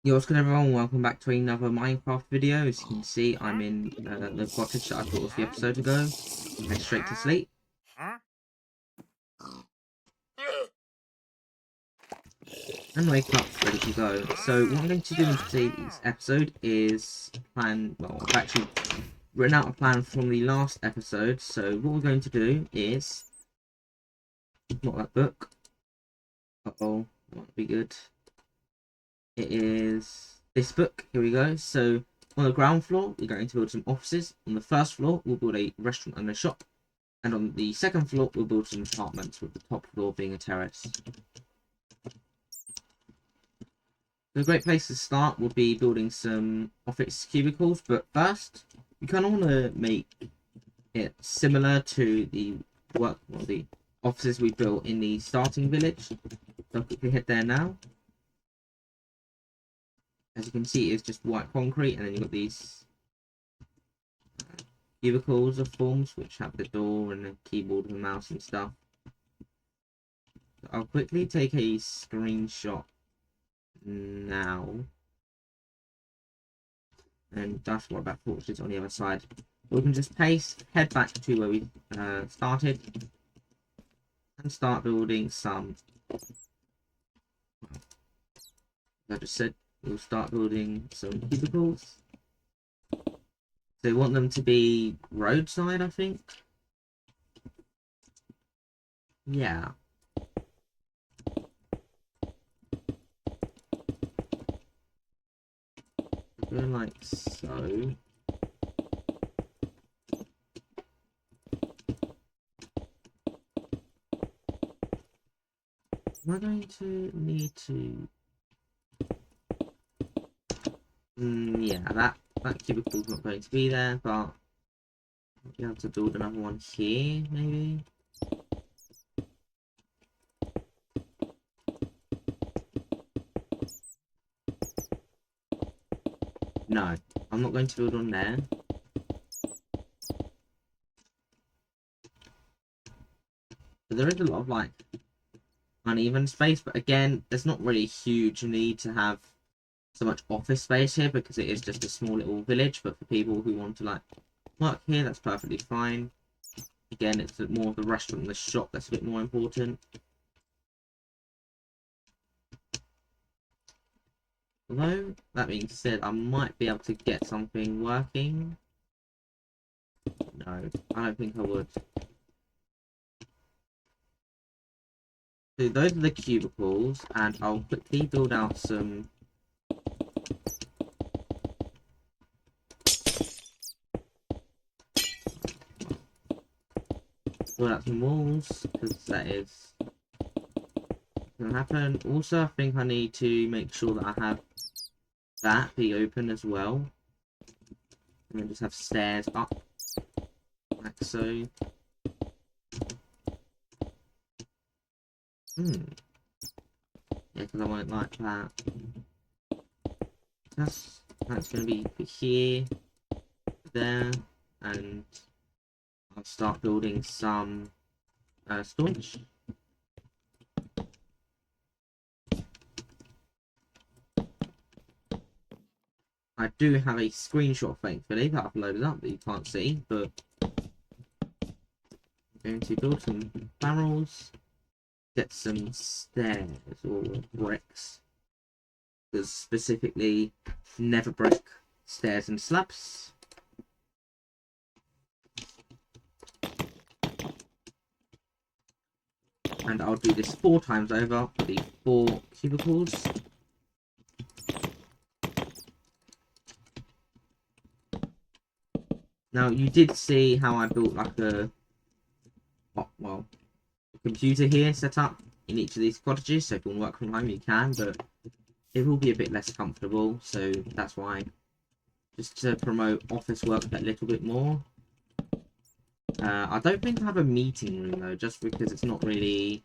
Yo, what's good everyone? Welcome back to another Minecraft video. As you can see, I'm in the cottage that I built a few episodes ago. Went straight to sleep. And wake up, ready to go. So what I'm going to do in today's episode is well, I've actually written out a plan from the last episode. So what we're going to do is, not that book. Uh-oh, that might be good. It is this book. Here we go. So on the ground floor, we're going to build some offices. On the first floor, we'll build a restaurant and a shop. And on the second floor, we'll build some apartments, with the top floor being a terrace. So a great place to start would be building some office cubicles. But first, we kind of want to make it similar to the the offices we built in the starting village. So I'll quickly head there now. As you can see, it's just white concrete, and then you've got these cubicles of forms which have the door and the keyboard and the mouse and stuff. So I'll quickly take a screenshot now, and that's what that torch on the other side. We can just head back to where we started, and start building some. As I just said, we'll start building some cubicles. So we want them to be roadside, I think. Yeah. Go like so. Am I going to need to? Yeah, that cubicle's not going to be there, but I'll be able to build another one here, maybe. No, I'm not going to build on there. But there is a lot of like uneven space, but again, there's not really a huge need to have so much office space here because it is just a small little village. But for people who want to like work here, that's perfectly fine. Again, it's more of the restaurant and the shop that's a bit more important. Although, that being said, I might be able to get something working. No, I don't think I would. So those are the cubicles, and I'll quickly build out some. Build out some walls, because that is going to happen. Also, I think I need to make sure that I have that be open as well. And then just have stairs up, like so. Yeah, because I want it like that. That's going to be here, there, and I'll start building some storage. I do have a screenshot, thankfully, that I've loaded up that you can't see, but I'm going to build some barrels, get some stairs or bricks, because specifically never break stairs and slabs. And I'll do this 4 times over for the 4 cubicles. Now, you did see how I built like a computer here set up in each of these cottages, so if you want to work from home you can, but it will be a bit less comfortable, so that's why, just to promote office work a little bit more. I don't think I have a meeting room though, just because it's not really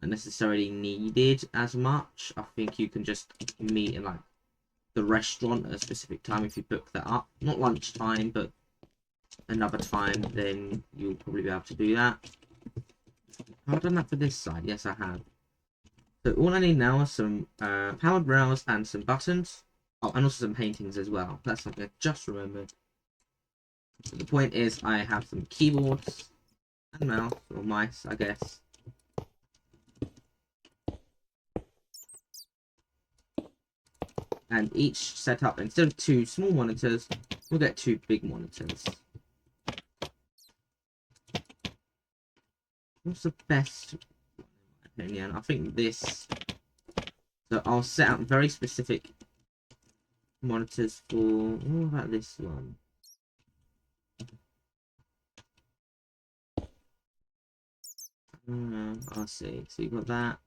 necessarily needed as much. I think you can just meet in like the restaurant at a specific time if you book that up. Not lunchtime, but another time, then you'll probably be able to do that. Have I done that for this side? Yes, I have. So all I need now are some powered rails and some buttons. Oh, and also some paintings as well. That's something I just remembered. So the point is, I have some keyboards and mouse, or mice, I guess. And each setup, instead of 2 small monitors, we'll get 2 big monitors. What's the best, in my opinion? I think this. So I'll set up very specific monitors for. What about this one? I'll see. So you got that.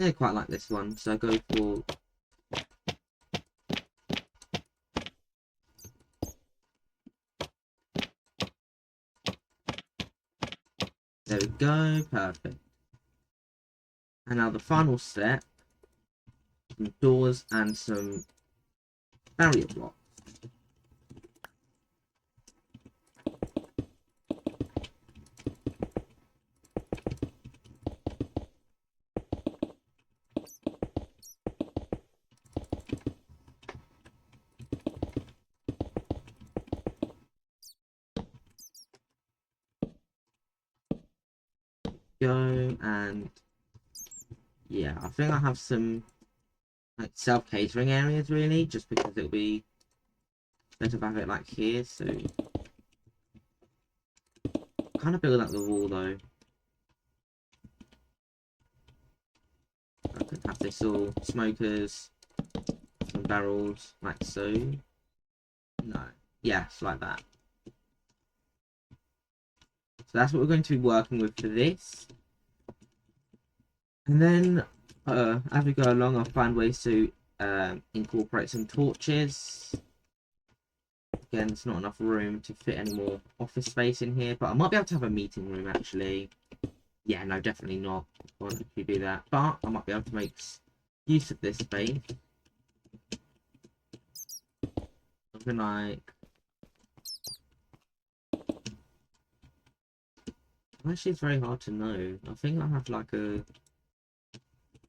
I quite like this one, so I go for. There we go, perfect. And now the final step, some doors and some barrier blocks. Go, and yeah, I think I have some like self-catering areas really, just because it'll be better to have it like here. So kind of build up the wall though. I could have this all smokers, some barrels like so. No, yes, like that. So that's what we're going to be working with for this. And then as we go along, I'll find ways to incorporate some torches. Again, there's not enough room to fit any more office space in here, but I might be able to have a meeting room actually. Yeah, no, definitely not. I won't actually do that, but I might be able to make use of this space. Something like. Actually, it's very hard to know. I think I have like a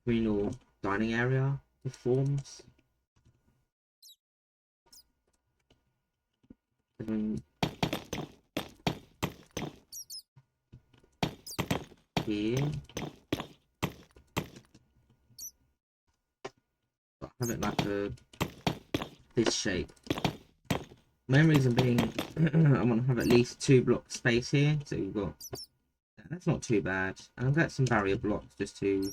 communal dining area with forms. I mean, here. But I have it like this shape. Main reason being, I want to have at least 2 blocks space here. So we've got. That's not too bad. And I'll get some barrier blocks just to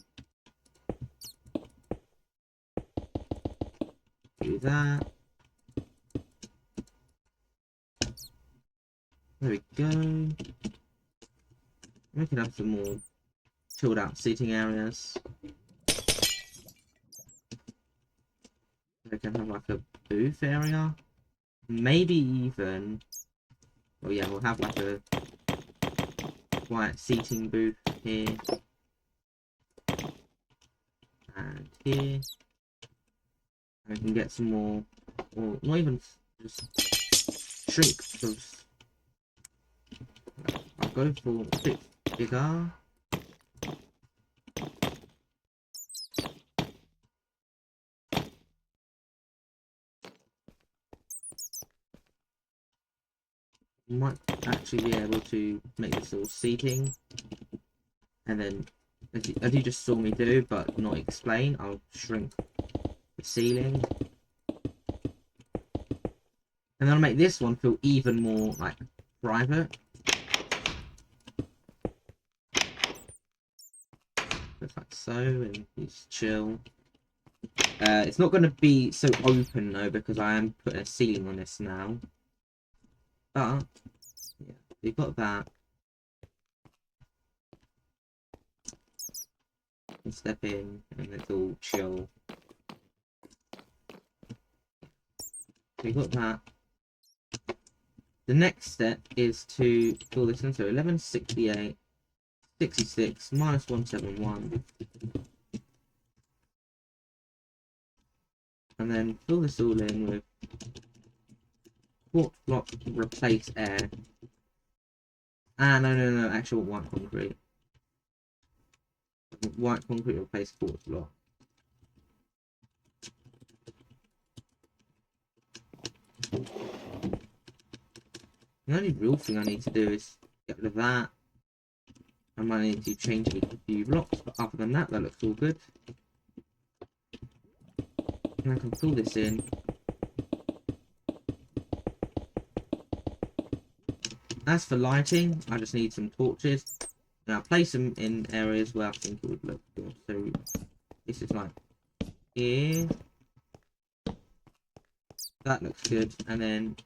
do that. There we go. We can have some more chilled out seating areas. We can have like a booth area. Maybe even. Oh yeah, we'll have like a quiet seating booth here. And here. And we can get some more, or not even just shrink, because I'll go for a bit bigger. Might actually be able to make this all seating, and then as you just saw me do but not explain, I'll shrink the ceiling, and I'll make this one feel even more like private, just like so, and just chill. It's not going to be so open though, because I am putting a ceiling on this now. But yeah, you've got that. And step in, and it's all chill. So you've got that. The next step is to fill this in. So 1168, 66, minus 171. And then fill this all in with quartz block, replace air. Ah, no, actual white concrete. White concrete replace quartz block. The only real thing I need to do is get rid of that. I might need to change a few blocks, but other than that, that looks all good. And I can fill this in. As for lighting, I just need some torches. Now, place them in areas where I think it would look good. So, this is like here. That looks good. And then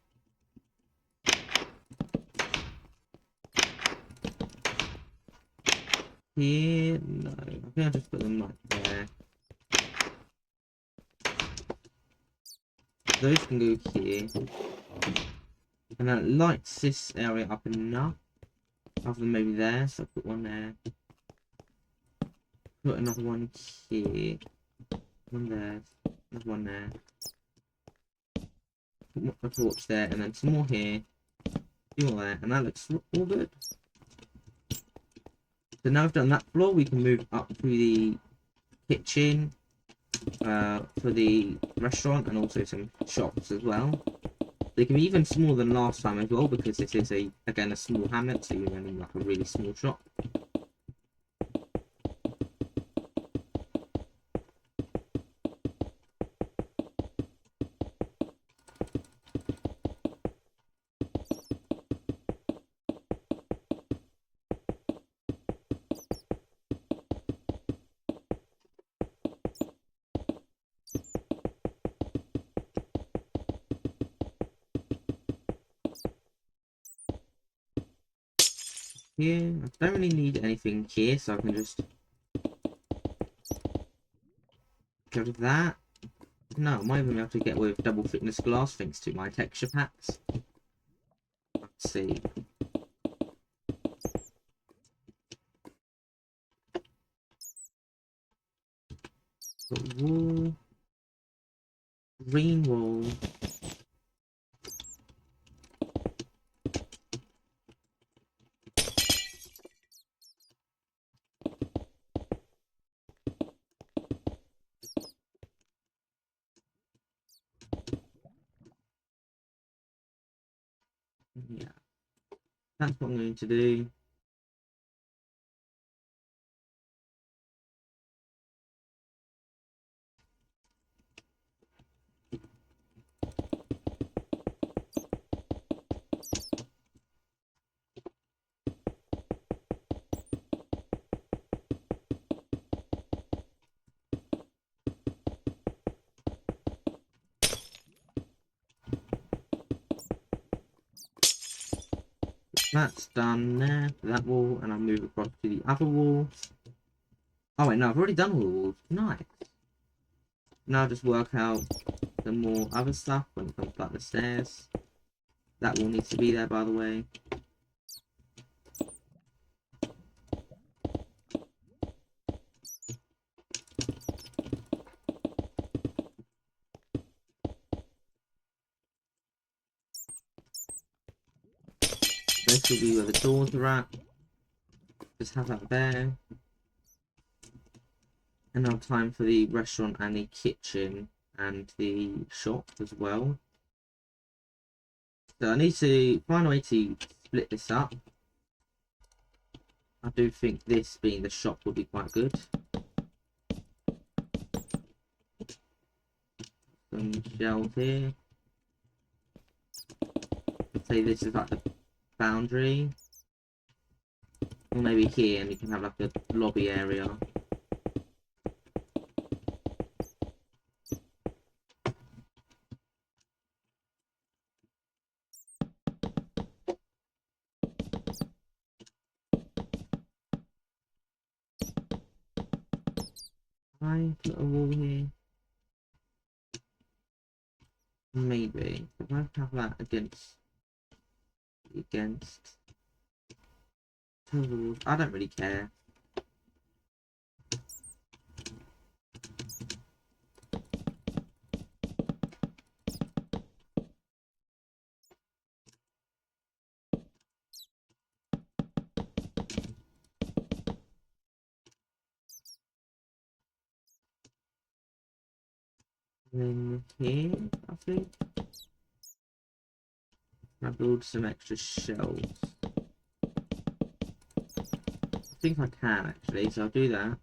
here, no, I think I'll just put them like there. Those can go here. And that lights this area up enough. Other than maybe there, so I'll put one there. Put another one here. One there. Another one there. Put a torch there, and then some more here. Few more there, and that looks all good. So now I've done that floor, we can move up to the kitchen for the restaurant and also some shops as well. They can be even smaller than last time as well because this is again a small hamlet, so you're running like a really small shop. Here, I don't really need anything here, so I can just get rid of that. No, I might even be able to get away with double thickness glass thanks to my texture packs. Let's see. Got wool, green wool. Yeah, that's what I'm going to do. That's done there for that wall, and I'll move across to the other wall. Oh wait, no, I've already done all the walls. Nice. Now I'll just work out some more other stuff when it comes back the stairs. That wall needs to be there, by the way. This will be where the doors are at. Just have that there. And now time for the restaurant and the kitchen and the shop as well. So I need to find a way to split this up. I do think this being the shop would be quite good. Some shelves here. I'd say this is like the boundary. Or maybe here and you can have like a lobby area. I put a wall here. Maybe. If I have that against two walls, I don't really care. And then here, I think. Can I build some extra shelves? I think I can actually, so I'll do that.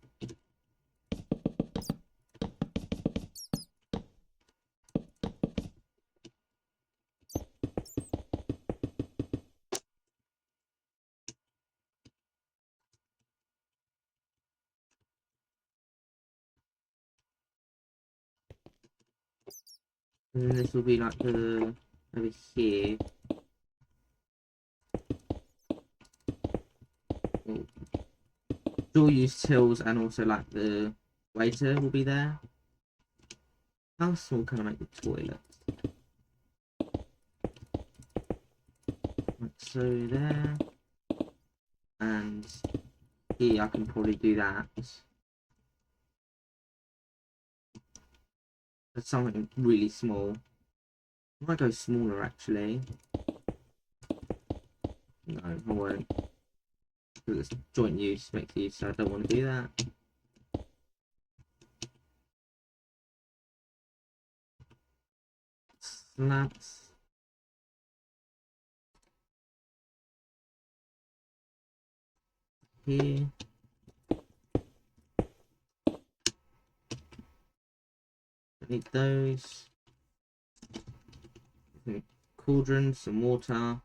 And then this will be like the over here. Dual use tills and also like the waiter will be there. How small can I make the toilets? Like so there. And here I can probably do that. That's something really small. I might go smaller actually. No, I won't. Because it's joint use, mixed use, so I don't want to do that. Slabs. Here. I need those. Cauldron, some water.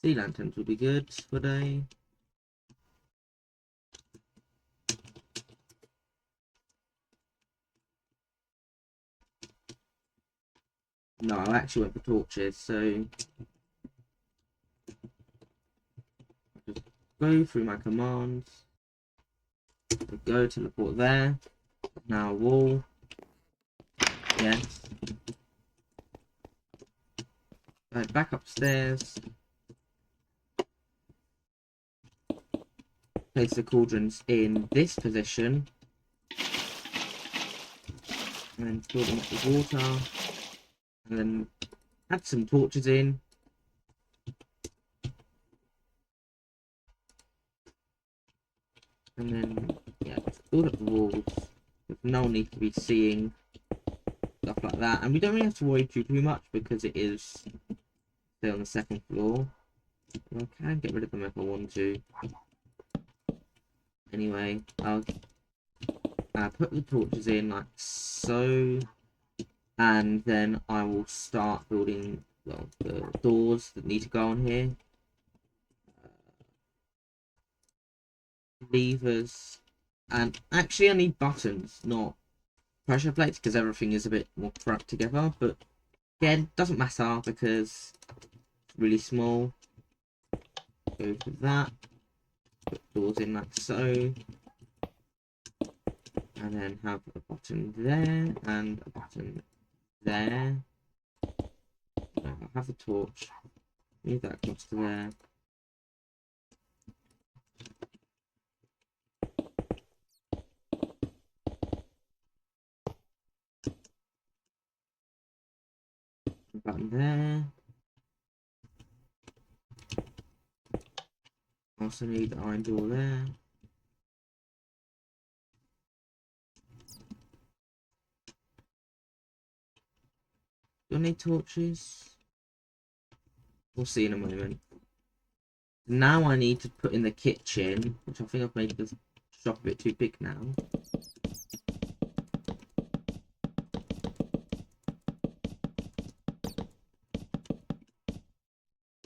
Sea lanterns will be good for day. No, I actually went for torches, so just go through my commands. Go teleport there. Now wall. Yes. Go back upstairs. Place the cauldrons in this position. And then fill them up with water. And then add some torches in. And then, yeah, just build up the walls. No one needs to be seeing stuff like that. And we don't really have to worry too much because it is, say, on the second floor. I can get rid of them if I want to. Anyway, I'll put the torches in like so. And then I will start building, well, the doors that need to go on here. Levers. And actually I need buttons, not pressure plates, because everything is a bit more cramped together. But again, doesn't matter because it's really small. Go for that. Put doors in like so. And then have a button there and a button there. I'll have the torch. Move that across to there. A button there. Also need the iron door there. Do I need torches? We'll see in a moment. Now I need to put in the kitchen, which I think I've made the shop a bit too big now.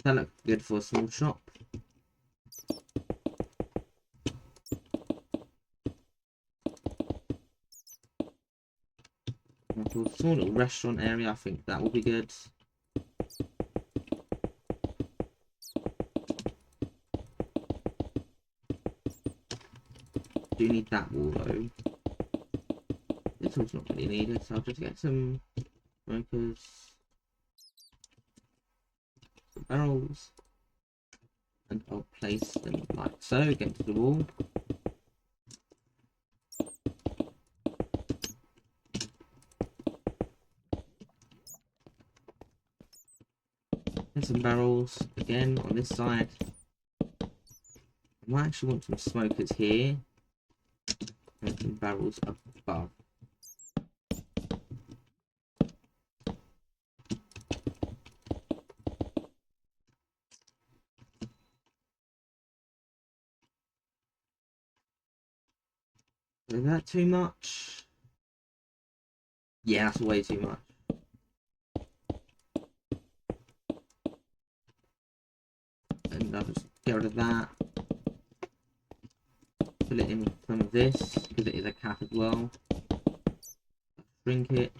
That looks good for a small shop. For a small little restaurant area, I think that will be good. Do need that wall though. This one's not really needed, so I'll just get some smokers, some barrels, and I'll place them like so against the wall. And some barrels again on this side. I might actually want some smokers here and some barrels above. Is that too much? Yeah, that's way too much. And I'll just get rid of that. Fill it in with some of this, because it is a cap as well. Shrink it.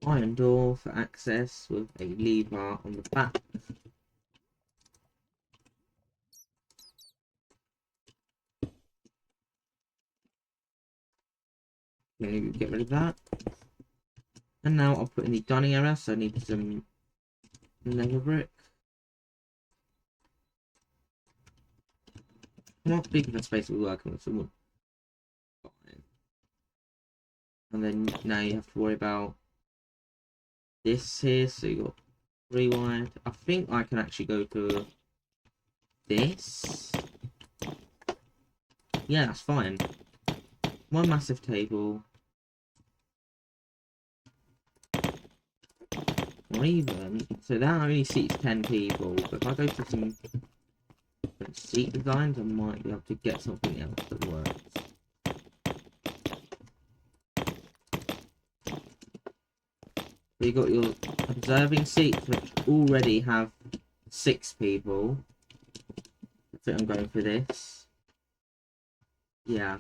Iron door for access with a lever on the back. Maybe get rid of that. And now I'll put in the dining area, so I need some nether brick. How big of a space we're working with, so we'll... Fine. And then now you have to worry about this here, so you got 3 wide. I think I can actually go to this. Yeah, that's fine. One massive table. Or even, so that only seats 10 people, but if I go to some seat designs, I might be able to get something else that works. So you got your observing seats, which already have 6 people. I think I'm going for this. Yeah.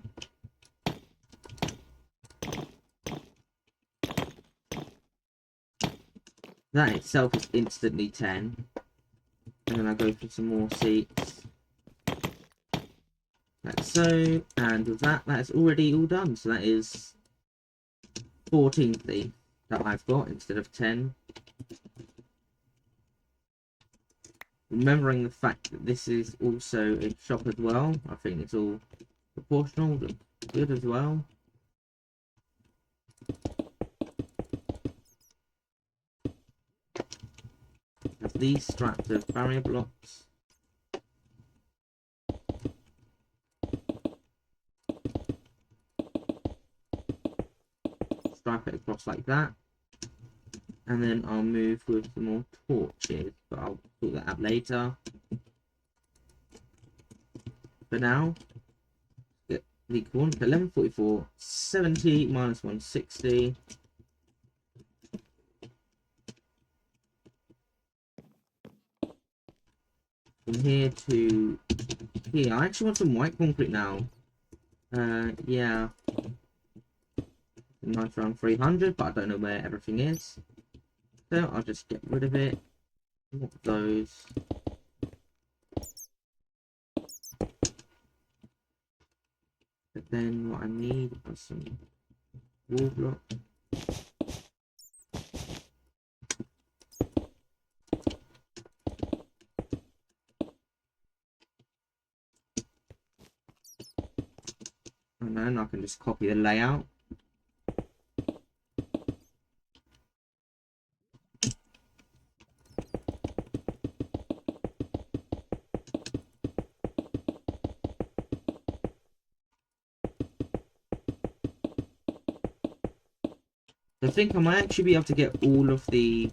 That itself is instantly 10. And then I go for some more seats. Like so. And with that, that is already all done. So that is 14 that I've got instead of 10. Remembering the fact that this is also a shop as well. I think it's all proportional, but good as well. Have these straps of barrier blocks. Stripe it across like that. And then I'll move with some more torches, but I'll sort that out later. For now, get the coordinate 1144, 70 minus 160. From here to here. I actually want some white concrete now. Yeah. Nice around 300, but I don't know where everything is. So I'll just get rid of it. Not those. But then what I need are some wall blocks. And then I can just copy the layout. I think I might actually be able to get all of the,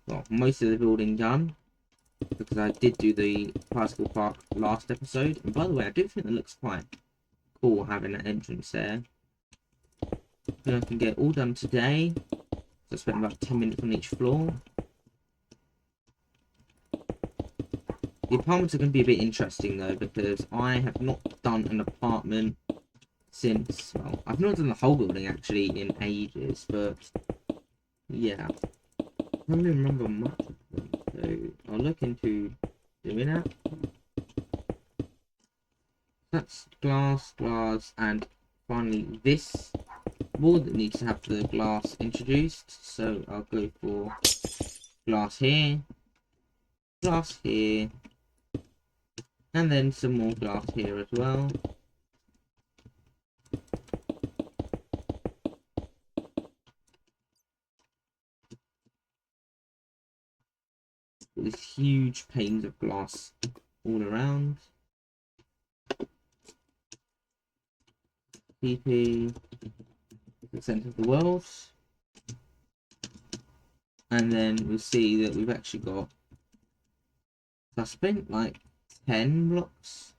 well, most of the building done, because I did do the Particle Park last episode. And by the way, I do think it looks quite cool having an entrance there. And I can get all done today. So I spent about 10 minutes on each floor. The apartments are going to be a bit interesting though, because I have not done an apartment since, well, I've not done the whole building actually in ages, but yeah, I don't really remember much of them, so I'll look into doing that. That's glass, and finally this wall that needs to have the glass introduced, so I'll go for glass here, and then some more glass here as well. These huge panes of glass all around. PP, the centre of the world. And then we'll see that we've actually got, I spent like 10 blocks?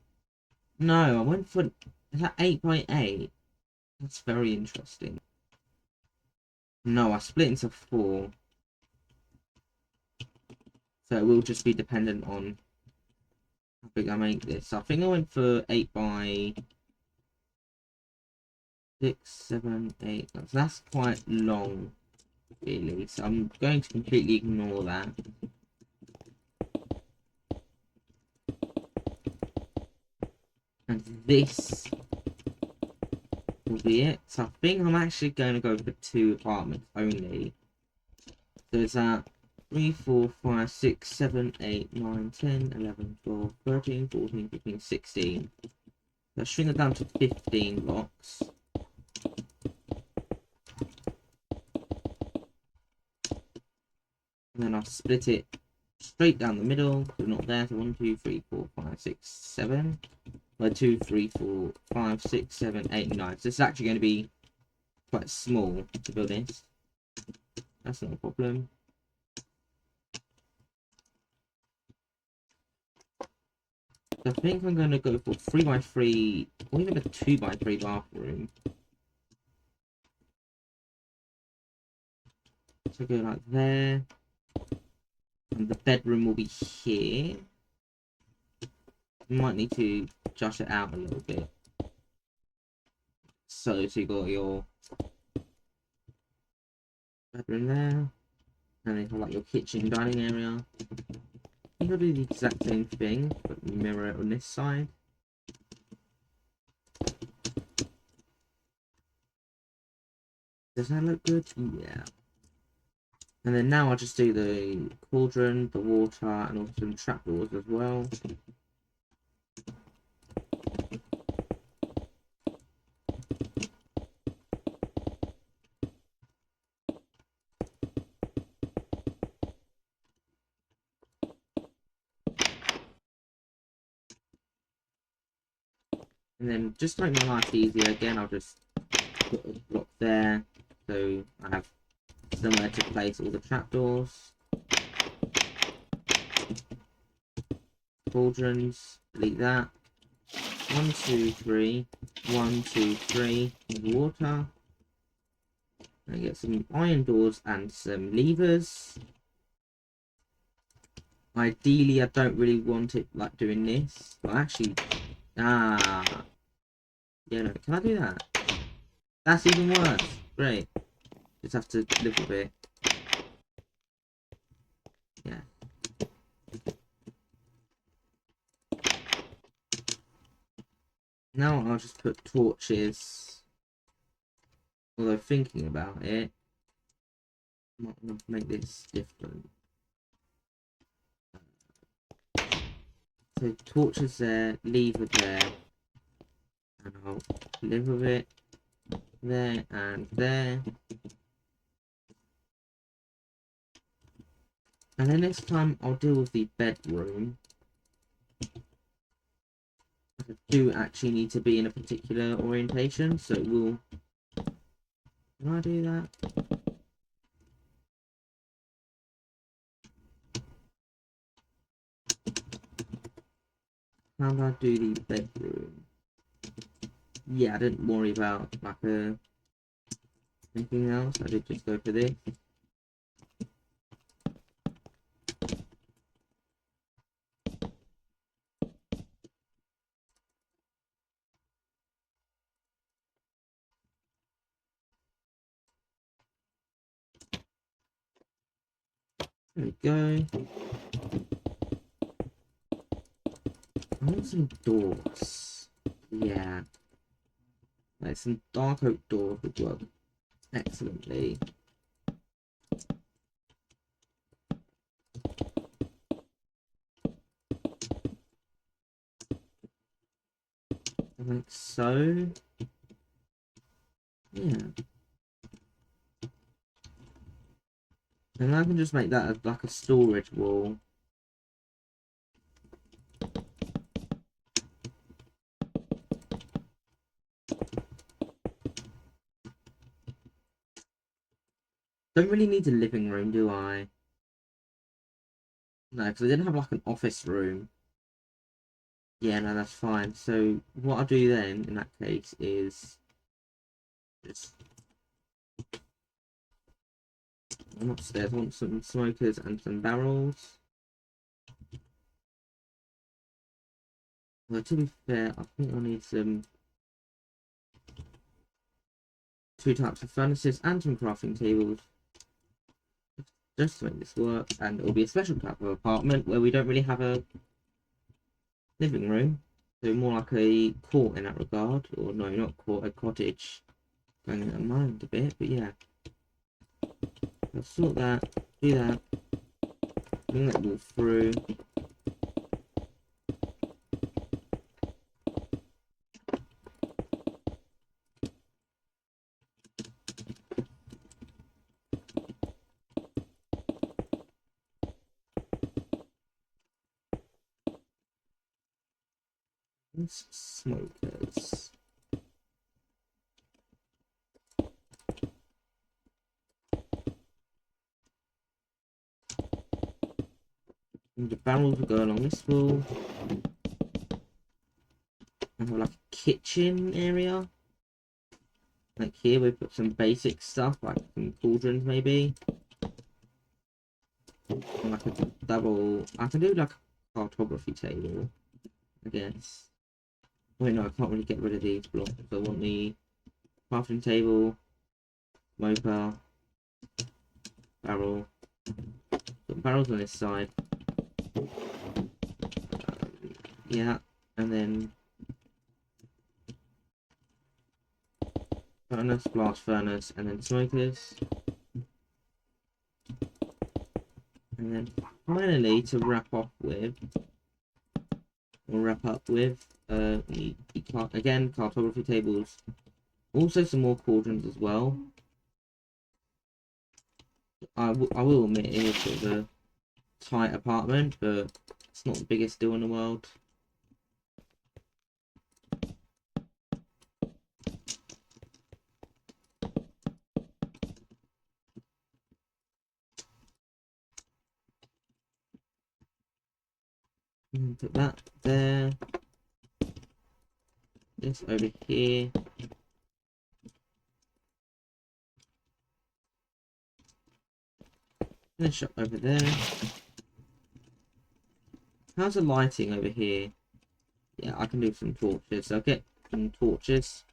No, I went for... Is that 8 by 8? That's very interesting. No, I split into 4. So it will just be dependent on how big I make this. So I think I went for 8 by 6, 7, 8. So that's quite long, really. So I'm going to completely ignore that. And this will be it. So I think I'm actually going to go for 2 apartments only. So it's at 3, 4, 5, 6, 7, 8, 9, 10, 11, 12, 13, 14, 15, 16. Let's shrink it down to 15 blocks. And then I'll split it straight down the middle. So not there. So 1, 2, 3, 4, 5, 6, 7. 2, 3, 4, 5, 6, 7, 8, 9. So this is actually going to be quite small, to be honest. That's not a problem. So I think I'm going to go for 3 by 3 or even a 2 by 3 bathroom. So go like there. And the bedroom will be here. You might need to adjust it out a little bit. So you got your bedroom there. And then you have like your kitchen, dining area. I think I'll do the exact same thing, but mirror it on this side. Does that look good? Yeah. And then now I'll just do the cauldron, the water, and also some trapdoors as well. And then just to make my life easier, again, I'll just put a block there. So I have somewhere to place all the trapdoors. Cauldrons, delete that. 1, 2, 3. 1, 2, 3. Water. And get some iron doors and some levers. Ideally, I don't really want it like doing this, but actually, yeah, no, can I do that? That's even worse. Great. Just have to live with it. Yeah. Now I'll just put torches. Although thinking about it, I might want to make this different. So torches there, lever there, and I'll live with it there and there. And then next time I'll deal with the bedroom. I do actually need to be in a particular orientation, so it will. Can I do that? How do I do the bedroom? Yeah, I didn't worry about like anything else. I did just go for this. There we go. I want some doors. Yeah. Like some dark oak doors would work excellently. I think so. Yeah. And I can just make that like a storage wall. Don't really need a living room, do I? No, because I didn't have like an office room. Yeah, no, that's fine. So what I'll do then in that case is just I'm upstairs. I want some smokers and some barrels. Well, to be fair, I think I need some 2 types of furnaces and some crafting tables just to make this work. And it'll be a special type of apartment where we don't really have a living room, so more like a court in that regard, or no, not court, a cottage. Going in mind a bit, but yeah. I'll sort that, do that, bring that wall through. Smokers. And the barrels will go along this wall. And have like a kitchen area. Like here we put some basic stuff, like some cauldrons maybe. And like a double, I can do like a cartography table, I guess. Wait, no, I can't really get rid of these blocks. I want the crafting table, smoker, barrel. Put barrels on this side. Yeah, and then furnace, blast furnace, and then smokers. And then finally, to wrap up with, again, cartography tables. Also some more cauldrons as well. I will admit it is sort of a tight apartment, but it's not the biggest deal in the world. And put that there. This over here. Finish up over there. How's the lighting over here? Yeah, I can do some torches. So I'll get some torches.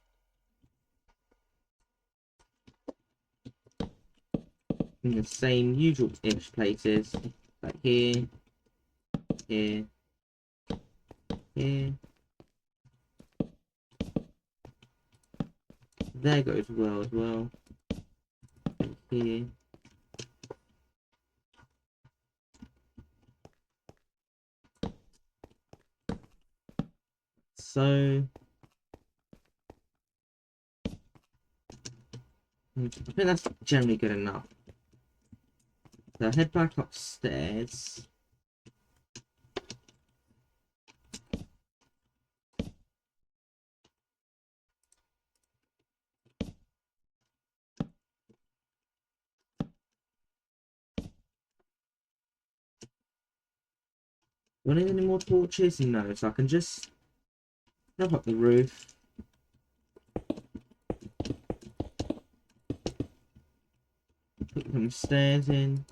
In the same usual-ish places. Like here. Here. Here. There goes well as well. Here. So I think that's generally good enough. So head back upstairs. Do I need any more torches? No, so I can just wrap up the roof. Put some stairs in.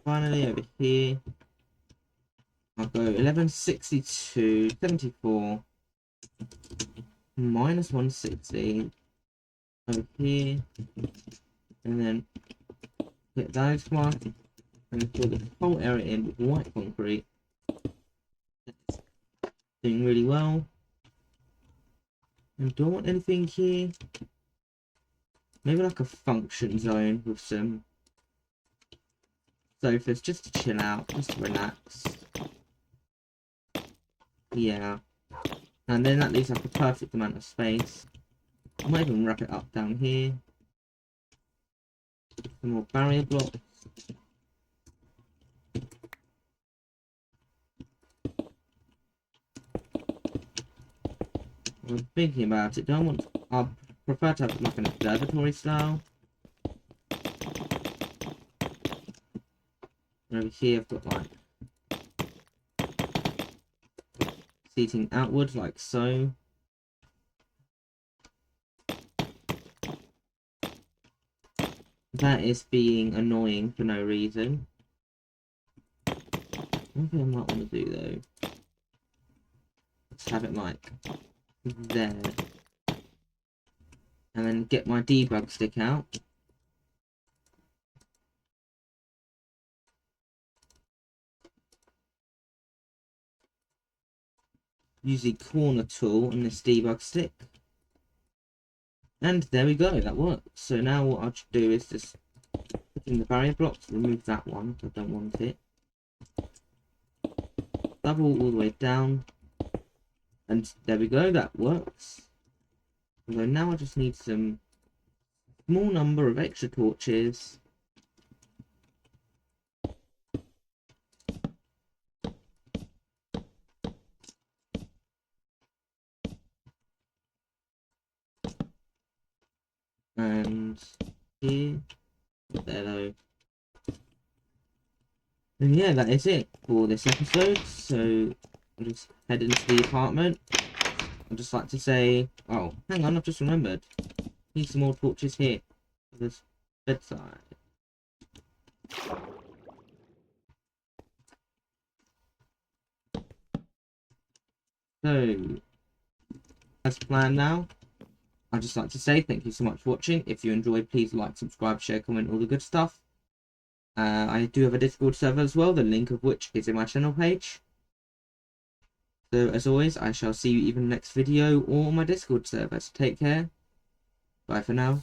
Finally over here. I'll go 1162, 74, minus 160 over here, and then get those one, and fill the whole area in with white concrete. That's doing really well. And do I want anything here? Maybe like a function zone with some sofas just to chill out, just to relax. Yeah. And then that leaves like a perfect amount of space. I might even wrap it up down here. Some more barrier blocks. I was thinking about it. I prefer to have like an observatory style. And over here I've got like seating outwards like so. That is being annoying for no reason. One thing I might want to do though, let's have it like there. And then get my debug stick out. Use the corner tool and this debug stick. And there we go, that works. So now what I should do is just put in the barrier blocks, remove that one, I don't want it. Double all the way down. And there we go, that works. So now I just need some small number of extra torches. And here, there though. And yeah, that is it for this episode. So I'll just head into the apartment. I'd just like to say, oh, hang on, I've just remembered. Need some more torches here for this bedside. So, as planned now, I'd just like to say thank you so much for watching. If you enjoyed, please like, subscribe, share, comment, all the good stuff. I do have a Discord server as well, the link of which is in my channel page. So, as always, I shall see you either in the next video or my Discord server. So, take care. Bye for now.